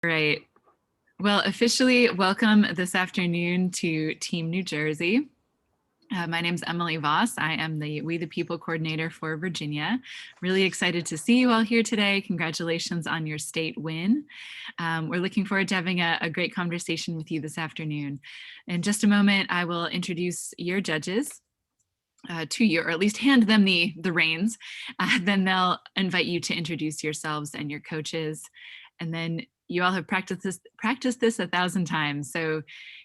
Right. Well, officially welcome this afternoon to Team New Jersey. My name is Emily Voss. I am the We the People coordinator for Virginia. Really excited to see you all here today. Congratulations on your state win. We're looking forward to having a great conversation with you this afternoon. In just a moment, I will introduce your judges to you, or at least hand them the reins. Then they'll invite you to introduce yourselves and your coaches. And then you all have practiced this 1,000 times. So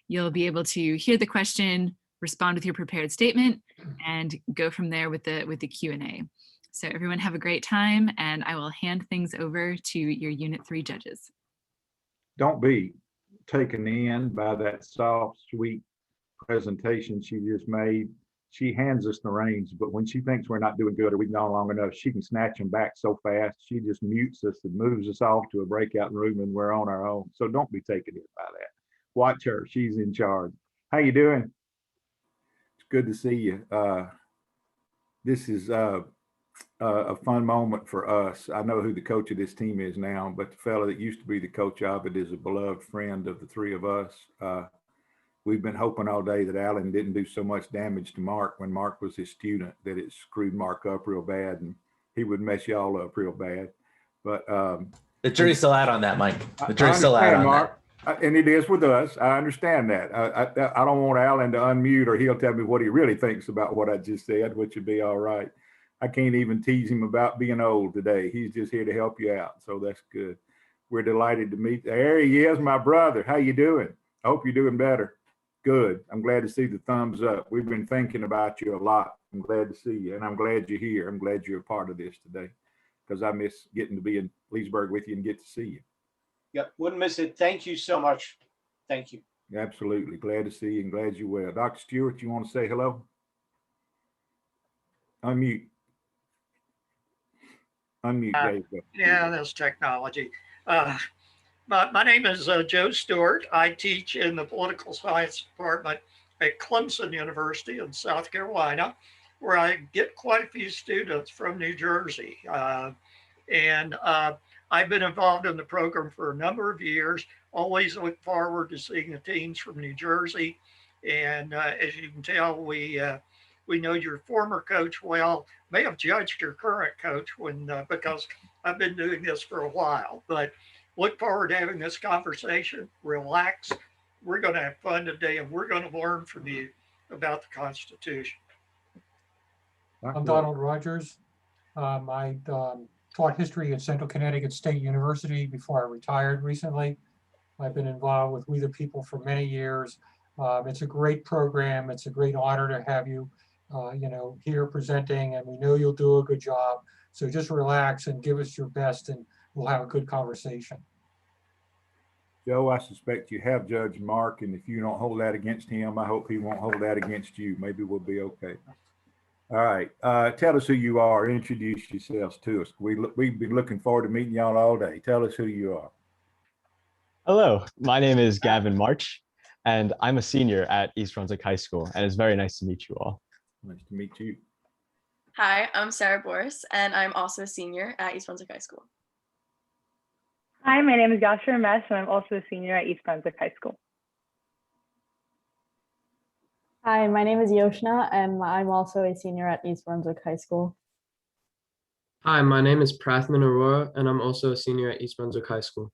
you'll be able to hear the question, respond with your prepared statement, and go from there with the Q&A. So everyone have a great time, and I will hand things over to your Unit 3 judges. Don't be taken in by that soft, sweet presentation she just made. She hands us the reins, but when she thinks we're not doing good or we've gone long enough, she can snatch them back so fast. She just mutes us and moves us off to a breakout room and we're on our own. So don't be taken in by that. Watch her. She's in charge. How you doing? It's good to see you. This is a fun moment for us. I know who the coach of this team is now, but the fellow that used to be the coach of it is a beloved friend of the three of us. We've been hoping all day that Alan didn't do so much damage to Mark when Mark was his student that it screwed Mark up real bad and he would mess y'all up real bad. But the jury's still out on that, Mike. The jury's still out on Mark, that. And it is with us. I understand that. I don't want Alan to unmute or he'll tell me what he really thinks about what I just said, which would be all right. I can't even tease him about being old today. He's just here to help you out. So that's good. We're delighted to meet. There he is, my brother. How you doing? I hope you're doing better. Good. I'm glad to see the thumbs up. We've been thinking about you a lot. I'm glad to see you. And I'm glad you're here. I'm glad you're a part of this today because I miss getting to be in Leesburg with you and get to see you. Yep. Wouldn't miss it. Thank you so much. Thank you. Absolutely. Glad to see you and glad you're well. Dr. Stewart, you want to say hello? Unmute. Unmute. Yeah, that's technology. My name is Joe Stewart. I teach in the political science department at Clemson University in South Carolina, where I get quite a few students from New Jersey. And I've been involved in the program for a number of years, always look forward to seeing the teams from New Jersey. And as you can tell, we know your former coach well, may have judged your current coach because I've been doing this for a while, but look forward to having this conversation. Relax. We're going to have fun today, and we're going to learn from you about the Constitution. I'm Donald Rogers. I taught history at Central Connecticut State University before I retired recently. I've been involved with We the People for many years. It's a great program. It's a great honor to have you, here presenting, and we know you'll do a good job. So just relax and give us your best, and we'll have a good conversation. Joe, I suspect you have judged Mark, and if you don't hold that against him, I hope he won't hold that against you. Maybe we'll be okay. All right. Tell us who you are. Introduce yourselves to us. We've been looking forward to meeting y'all all day. Tell us who you are. Hello, my name is Gavin March, and I'm a senior at East Brunswick High School, and it's very nice to meet you all. Nice to meet you. Hi, I'm Sarah Boris, and I'm also a senior at East Brunswick High School. Hi, my name is Joshua Mesh, and I'm also a senior at East Brunswick High School. Hi, my name is Yoshna, and I'm also a senior at East Brunswick High School. Hi, my name is Prathman Aurora, and I'm also a senior at East Brunswick High School.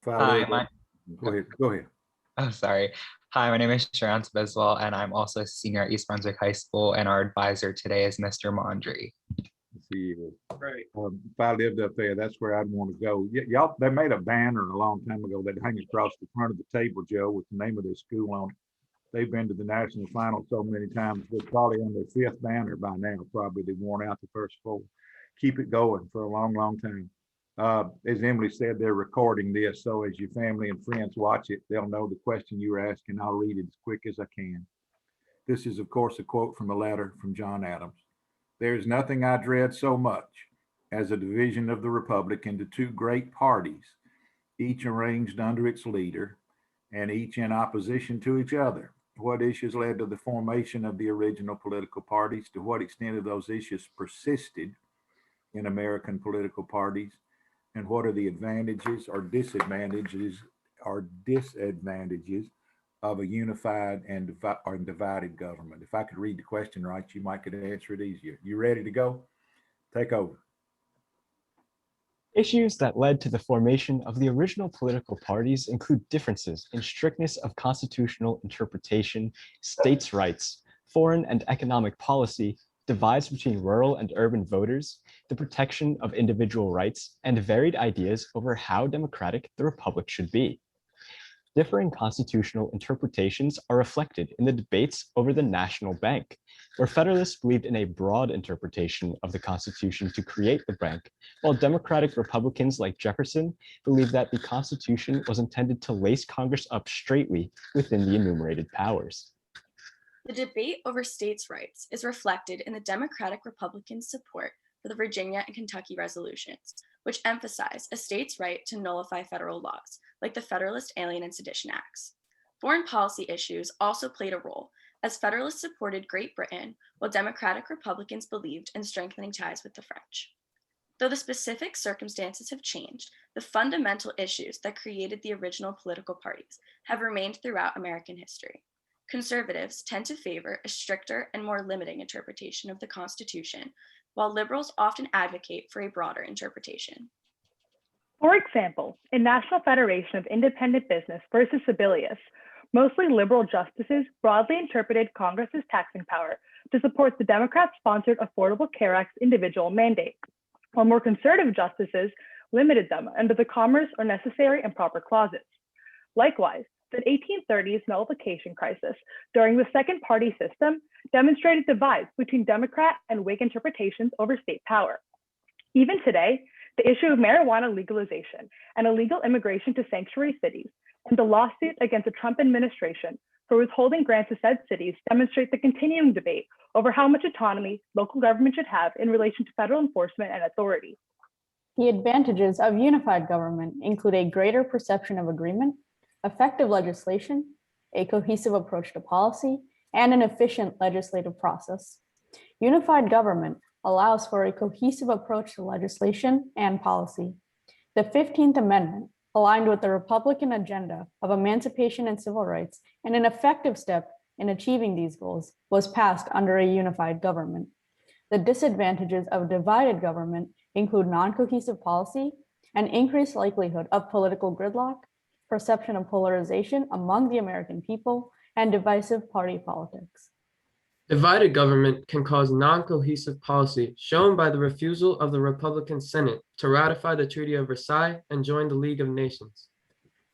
Hi, go ahead. Oh, sorry. Hi, my name is Sharon Biswell, and I'm also a senior at East Brunswick High School, and our advisor today is Mr. Mondry. See, right. If I lived up there, that's where I'd want to go. Y'all, they made a banner a long time ago that hung across the front of the table, Joe, with the name of their school on it. They've been to the national final so many times. They're probably on their fifth banner by now. Probably they've worn out the first four. Keep it going for a long, long time. As Emily said, they're recording this, so as your family and friends watch it, they'll know the question you were asking. I'll read it as quick as I can. This is, of course, a quote from a letter from John Adams. There's nothing I dread so much as a division of the Republic into two great parties, each arranged under its leader and each in opposition to each other. What issues led to the formation of the original political parties? To what extent have those issues persisted in American political parties? and what are the advantages or disadvantages of a unified and or divided government? If I could read the question right, you might could answer it easier. You ready to go? Take over. Issues that led to the formation of the original political parties include differences in strictness of constitutional interpretation, states' rights, foreign and economic policy, divides between rural and urban voters, the protection of individual rights, and varied ideas over how democratic the republic should be. Differing constitutional interpretations are reflected in the debates over the National Bank, where Federalists believed in a broad interpretation of the Constitution to create the bank, while Democratic Republicans like Jefferson believed that the Constitution was intended to lace Congress up straightly within the enumerated powers. The debate over states' rights is reflected in the Democratic Republicans' support for the Virginia and Kentucky resolutions, which emphasize a state's right to nullify federal laws, like the Federalist Alien and Sedition Acts. Foreign policy issues also played a role, as Federalists supported Great Britain, while Democratic Republicans believed in strengthening ties with the French. Though the specific circumstances have changed, the fundamental issues that created the original political parties have remained throughout American history. Conservatives tend to favor a stricter and more limiting interpretation of the Constitution, while liberals often advocate for a broader interpretation. For example, in National Federation of Independent Business versus Sebelius, mostly liberal justices broadly interpreted Congress's taxing power to support the Democrat-sponsored Affordable Care Act's individual mandate, while more conservative justices limited them under the commerce or necessary and proper clauses. Likewise, the 1830s nullification crisis during the second party system demonstrated divides between Democrat and Whig interpretations over state power. Even today, the issue of marijuana legalization and illegal immigration to sanctuary cities and the lawsuit against the Trump administration for withholding grants to said cities demonstrate the continuing debate over how much autonomy local government should have in relation to federal enforcement and authority. The advantages of unified government include a greater perception of agreement, effective legislation, a cohesive approach to policy, and an efficient legislative process. Unified government allows for a cohesive approach to legislation and policy. The 15th Amendment, aligned with the Republican agenda of emancipation and civil rights, and an effective step in achieving these goals, was passed under a unified government. The disadvantages of divided government include non-cohesive policy, an increased likelihood of political gridlock, perception of polarization among the American people, and divisive party politics. Divided government can cause non-cohesive policy shown by the refusal of the Republican Senate to ratify the Treaty of Versailles and join the League of Nations.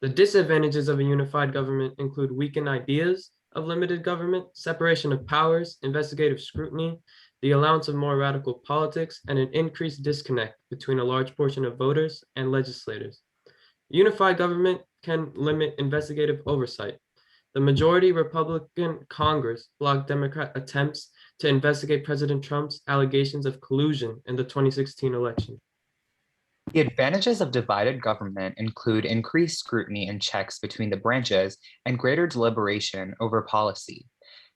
The disadvantages of a unified government include weakened ideas of limited government, separation of powers, investigative scrutiny, the allowance of more radical politics, and an increased disconnect between a large portion of voters and legislators. Unified government can limit investigative oversight. The majority Republican Congress blocked Democrat attempts to investigate President Trump's allegations of collusion in the 2016 election. The advantages of divided government include increased scrutiny and checks between the branches and greater deliberation over policy.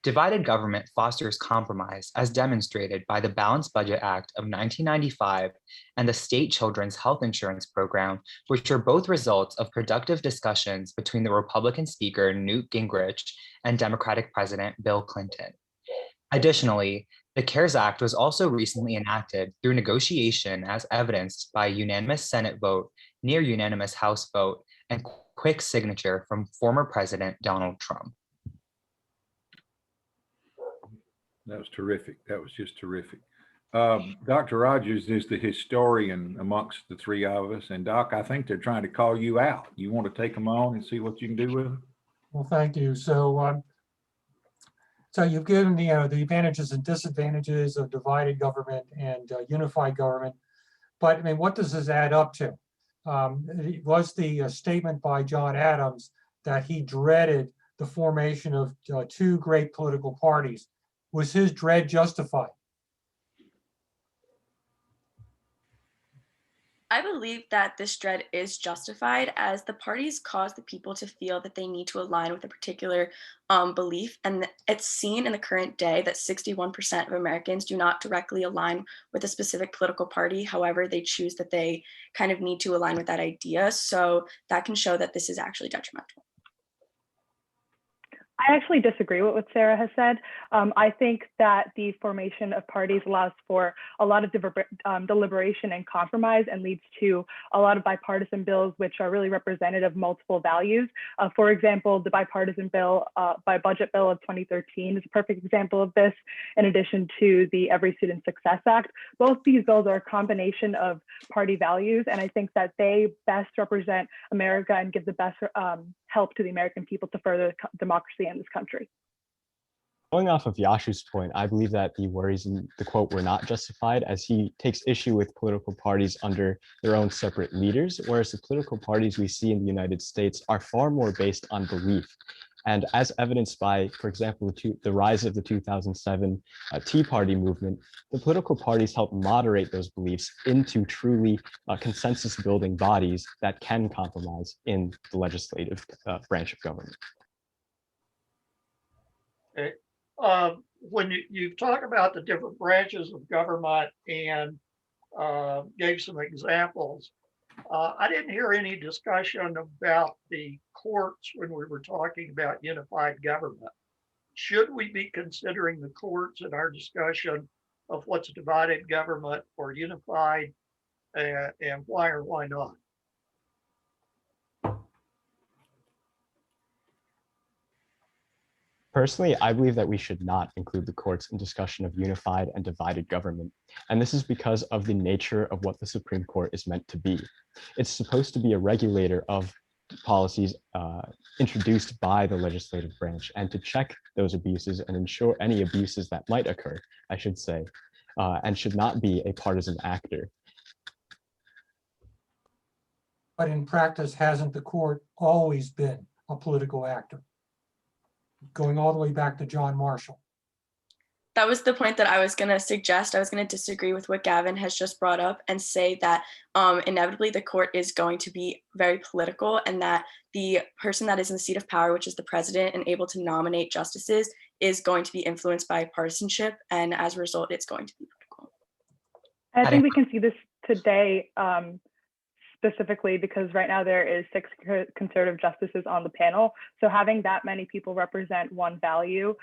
Divided government fosters compromise, as demonstrated by the Balanced Budget Act of 1995 and the State Children's Health Insurance Program, which are both results of productive discussions between the Republican Speaker Newt Gingrich and Democratic President Bill Clinton. Additionally, the CARES Act was also recently enacted through negotiation, as evidenced by a unanimous Senate vote, near unanimous House vote, and quick signature from former President Donald Trump. That was terrific. That was just terrific. Dr. Rogers is the historian amongst the three of us. And Doc, I think they're trying to call you out. You want to take them on and see what you can do with them? Well, thank you. So you've given the advantages and disadvantages of divided government and unified government. But I mean, what does this add up to? It was the statement by John Adams that he dreaded the formation of two great political parties. Was his dread justified? I believe that this dread is justified as the parties cause the people to feel that they need to align with a particular belief. And it's seen in the current day that 61% of Americans do not directly align with a specific political party. However, they choose that they kind of need to align with that idea. So that can show that this is actually detrimental. I actually disagree with what Sarah has said. I think that the formation of parties allows for a lot of deliberation and compromise and leads to a lot of bipartisan bills, which are really representative of multiple values. For example, the bipartisan bill, budget bill of 2013 is a perfect example of this, in addition to the Every Student Success Act. Both these bills are a combination of party values, and I think that they best represent America and give the best help to the American people to further democracy in this country. Going off of Yashu's point, I believe that the worries in the quote were not justified, as he takes issue with political parties under their own separate leaders, whereas the political parties we see in the United States are far more based on belief. And as evidenced by, for example, the rise of the 2007 Tea Party movement, the political parties help moderate those beliefs into truly consensus-building bodies that can compromise in the legislative branch of government. Okay. When you talk about the different branches of government and gave some examples, I didn't hear any discussion about the courts when we were talking about unified government. Should we be considering the courts in our discussion of what's divided government or unified, and why or why not? Personally, I believe that we should not include the courts in discussion of unified and divided government. And this is because of the nature of what the Supreme Court is meant to be. It's supposed to be a regulator of policies introduced by the legislative branch and to check those abuses and ensure any abuses that might occur, I should say, and should not be a partisan actor. But in practice, hasn't the court always been a political actor? Going all the way back to John Marshall. That was the point that I was going to suggest. I was going to disagree with what Gavin has just brought up and say that inevitably the court is going to be very political, and that the person that is in the seat of power, which is the president and able to nominate justices, is going to be influenced by partisanship. And as a result, it's going to be political. I think we can see this today specifically because right now there is 6 conservative justices on the panel. So having that many people represent one value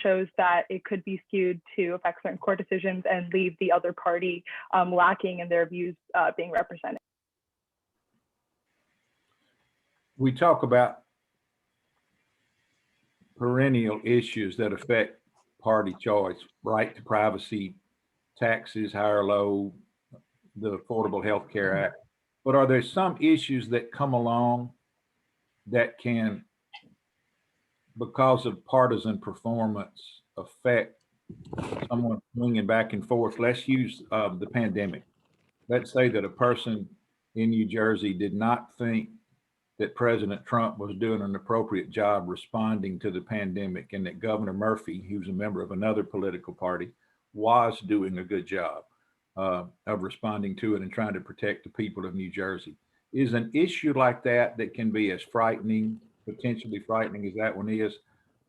shows that it could be skewed to affect certain court decisions and leave the other party lacking in their views being represented. We talk about perennial issues that affect party choice, right to privacy, taxes, high or low, the Affordable Health Care Act. But are there some issues that come along that can, because of partisan performance, affect someone swinging back and forth? Let's use the pandemic. Let's say that a person in New Jersey did not think that President Trump was doing an appropriate job responding to the pandemic, and that Governor Murphy, who's a member of another political party, was doing a good job of responding to it and trying to protect the people of New Jersey. Is an issue like that can be as frightening, potentially frightening as that one is,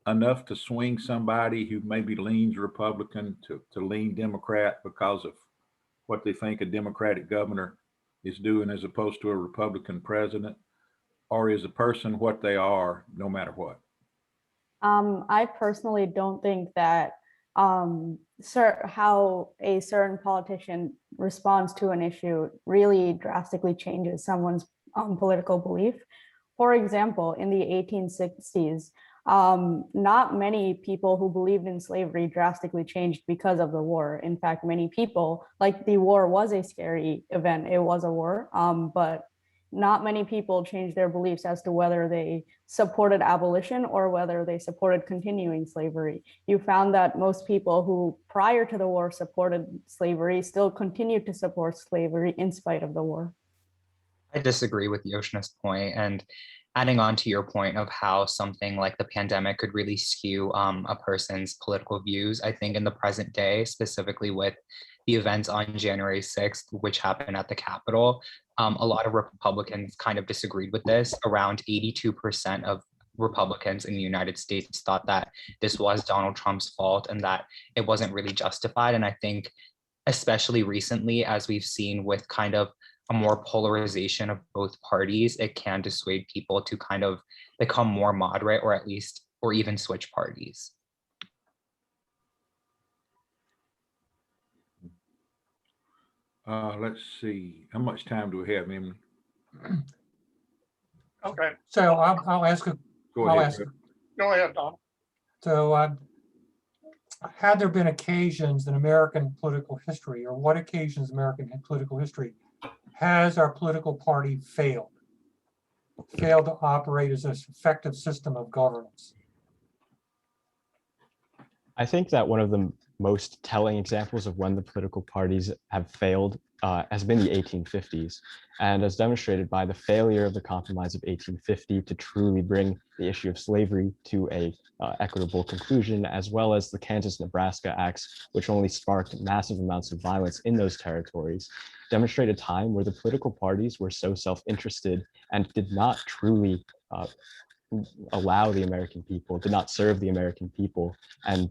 enough to swing somebody who maybe leans Republican to lean Democrat because of what they think a Democratic governor is doing as opposed to a Republican president? Or is a person what they are no matter what? I personally don't think that how a certain politician responds to an issue really drastically changes someone's political belief. For example, in the 1860s, not many people who believed in slavery drastically changed because of the war. In fact, many people, like, the war was a scary event. It was a war, but not many people changed their beliefs as to whether they supported abolition or whether they supported continuing slavery. You found that most people who prior to the war supported slavery still continued to support slavery in spite of the war. I disagree with Yoshna's point, and adding on to your point of how something like the pandemic could really skew a person's political views, I think in the present day, specifically with the events on January 6th, which happened at the Capitol, a lot of Republicans kind of disagreed with this. Around 82% of Republicans in the United States thought that this was Donald Trump's fault and that it wasn't really justified. And I think especially recently, as we've seen with kind of a more polarization of both parties, it can dissuade people to kind of become more moderate or at least, or even switch parties. Let's see, how much time do we have, Emily? Okay, So I'll ask a, Go I'll ahead. ask, Greg. go ahead, Don. so had there been occasions in American political history, or what occasions in American political history has our political party failed to operate as an effective system of governance? I think that one of the most telling examples of when the political parties have failed has been the 1850s, and as demonstrated by the failure of the Compromise of 1850 to truly bring the issue of slavery to a equitable conclusion, as well as the Kansas-Nebraska Acts, which only sparked massive amounts of violence in those territories, demonstrate a time where the political parties were so self-interested and did not truly allow the American people, did not serve the American people, and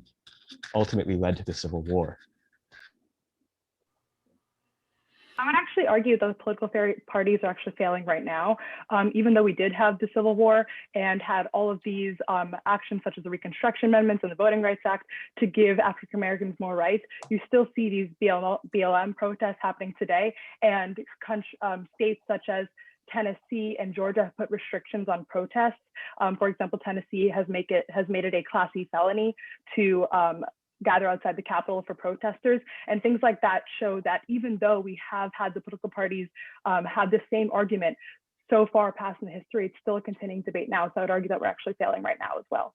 ultimately led to the Civil War. I would actually argue those political parties are actually failing right now. Even though we did have the Civil War and had all of these actions such as the Reconstruction Amendments and the Voting Rights Act to give African Americans more rights, you still see these BLM protests happening today, and states such as Tennessee and Georgia have put restrictions on protests. For example, Tennessee has made it a Class E felony to gather outside the Capitol for protesters, and things like that show that even though we have had the political parties have the same argument so far past in history, it's still a continuing debate now. So I would argue that we're actually failing right now as well.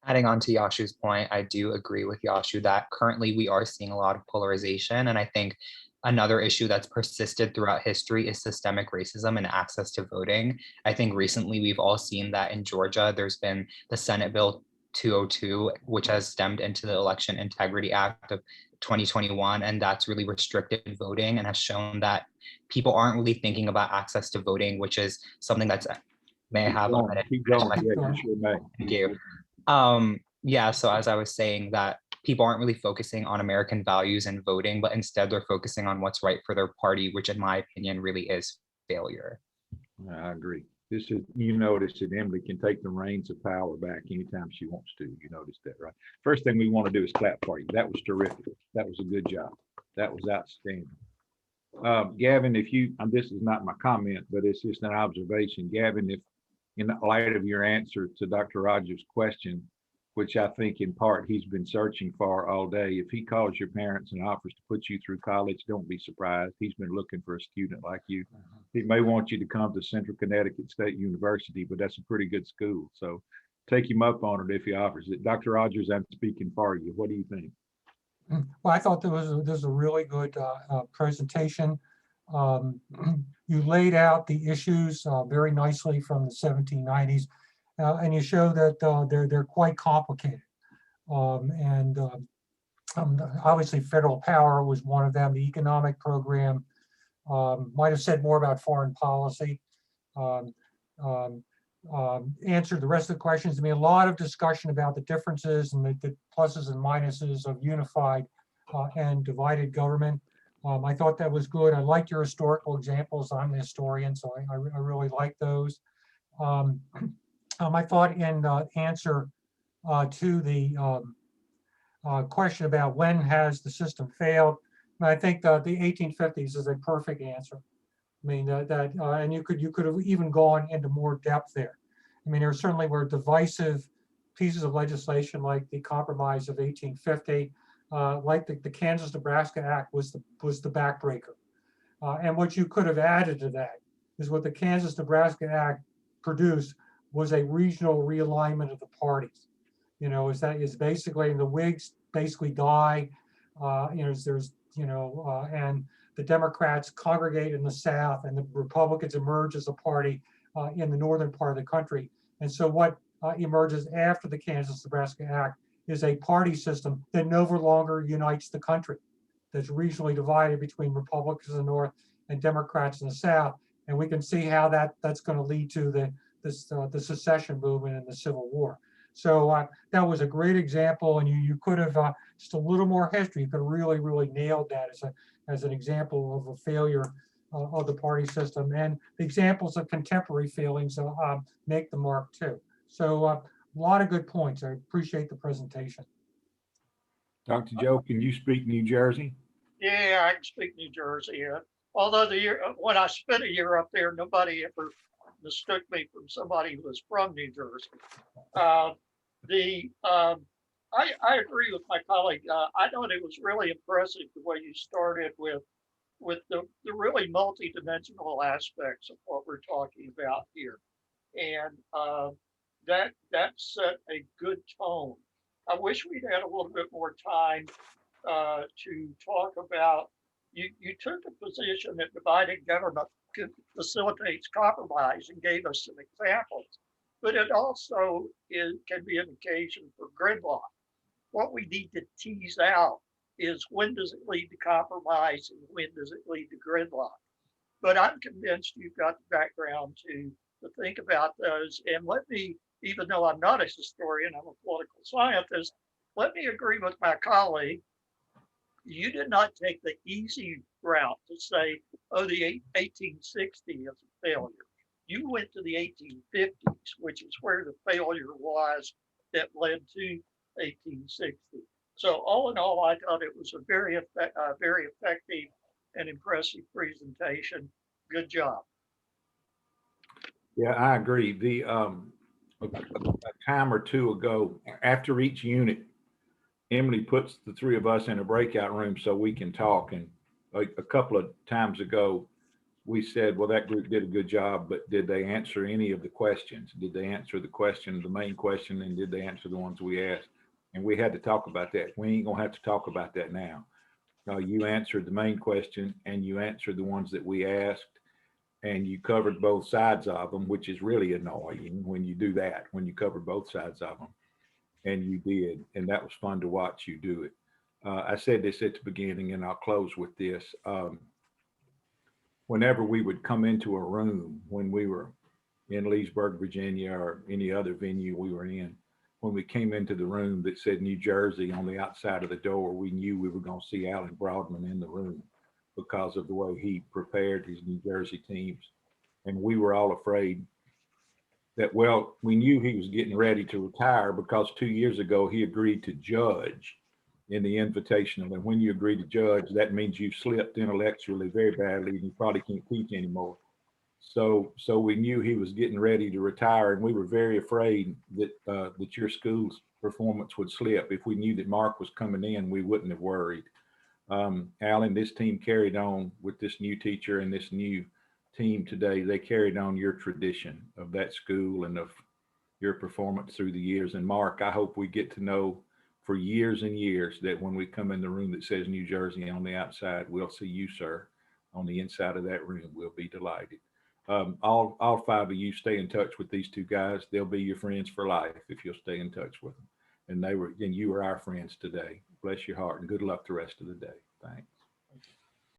Adding on to Yashu's point, I do agree with Yashu that currently we are seeing a lot of polarization. And I think another issue that's persisted throughout history is systemic racism and access to voting. I think recently we've all seen that in Georgia, there's been the Senate Bill 202, which has stemmed into the Election Integrity Act of 2021. And that's really restricted voting and has shown that people aren't really thinking about access to voting, which is something that's, may I have a minute? Keep going. Yeah, you sure may. Thank you. Yeah, so as I was saying, that people aren't really focusing on American values and voting, but instead they're focusing on what's right for their party, which in my opinion really is failure. I agree. This is, you notice that Emily can take the reins of power back anytime she wants to. You noticed that, right? First thing we want to do is clap for you. That was terrific. That was a good job. That was outstanding. Gavin, if you, this is not my comment, but it's just an observation. Gavin, if in light of your answer to Dr. Rogers' question, which I think in part he's been searching for all day, if he calls your parents and offers to put you through college, don't be surprised. He's been looking for a student like you. He may want you to come to Central Connecticut State University, but that's a pretty good school. So take him up on it if he offers it. Dr. Rogers, I'm speaking for you. What do you think? Well, I thought this was a really good presentation. You laid out the issues very nicely from the 1790s, and you show that they're quite complicated. Obviously, federal power was one of them. The economic program might have said more about foreign policy. Answered the rest of the questions. I mean, a lot of discussion about the differences and the pluses and minuses of unified and divided government. I thought that was good. I liked your historical examples. I'm a historian, so I really like those. I thought in answer to the question about when has the system failed, I think that the 1850s is a perfect answer. I mean, and you could have even gone into more depth there. I mean, there certainly were divisive pieces of legislation like the Compromise of 1850, like the Kansas-Nebraska Act was the backbreaker. And what you could have added to that is what the Kansas-Nebraska Act produced was a regional realignment of the parties. You know, is basically the Whigs basically die. And the Democrats congregate in the South, and the Republicans emerge as a party in the northern part of the country. And so what emerges after the Kansas-Nebraska Act is a party system that no longer unites the country, that's regionally divided between Republicans in the North and Democrats in the South. And we can see how that's going to lead to the secession movement and the Civil War. So that was a great example, and you could have just a little more history. You could have really nailed that as an example of a failure of the party system. And the examples of contemporary failings make the mark too. So a lot of good points. I appreciate the presentation. Dr. Joe, can you speak New Jersey? Yeah, I can speak New Jersey. Although when I spent a year up there, nobody ever mistook me from somebody who was from New Jersey. I agree with my colleague. I thought it was really impressive the way you started with the really multidimensional aspects of what we're talking about here, and that set a good tone. I wish we'd had a little bit more time to talk about. You took a position that divided government facilitates compromise and gave us some examples, but it also can be an occasion for gridlock. What we need to tease out is when does it lead to compromise and when does it lead to gridlock? But I'm convinced you've got the background to think about those. And let me, even though I'm not a historian, I'm a political scientist, let me agree with my colleague. You did not take the easy route to say, oh, the 1860 is a failure. You went to the 1850s, which is where the failure was that led to 1860. So all in all, I thought it was a very effective and impressive presentation. Good job. Yeah, I agree. A time or two ago, after each unit, Emily puts the three of us in a breakout room so we can talk. And a couple of times ago, we said, well, that group did a good job, but did they answer any of the questions? Did they answer the main question, and did they answer the ones we asked? And we had to talk about that. We ain't gonna have to talk about that now. You answered the main question and you answered the ones that we asked, and you covered both sides of them, which is really annoying when you do that, when you cover both sides of them. And you did, and that was fun to watch you do it. I said this at the beginning, and I'll close with this. Whenever we would come into a room, when we were in Leesburg, Virginia, or any other venue we were in, when we came into the room that said New Jersey on the outside of the door, we knew we were going to see Alan Broadman in the room because of the way he prepared his New Jersey teams. And we were all afraid that, well, we knew he was getting ready to retire because 2 years ago he agreed to judge in the Invitational. And when you agree to judge, that means you've slipped intellectually very badly and you probably can't teach anymore. So we knew he was getting ready to retire, and we were very afraid that that your school's performance would slip. If we knew that Mark was coming in, we wouldn't have worried. Alan, this team carried on with this new teacher and this new team today. They carried on your tradition of that school and of your performance through the years. And Mark, I hope we get to know for years and years that when we come in the room that says New Jersey on the outside, we'll see you, sir, on the inside of that room. We'll be delighted. All five of you stay in touch with these two guys. They'll be your friends for life if you'll stay in touch with them. And you were our friends today. Bless your heart and good luck the rest of the day. Thanks.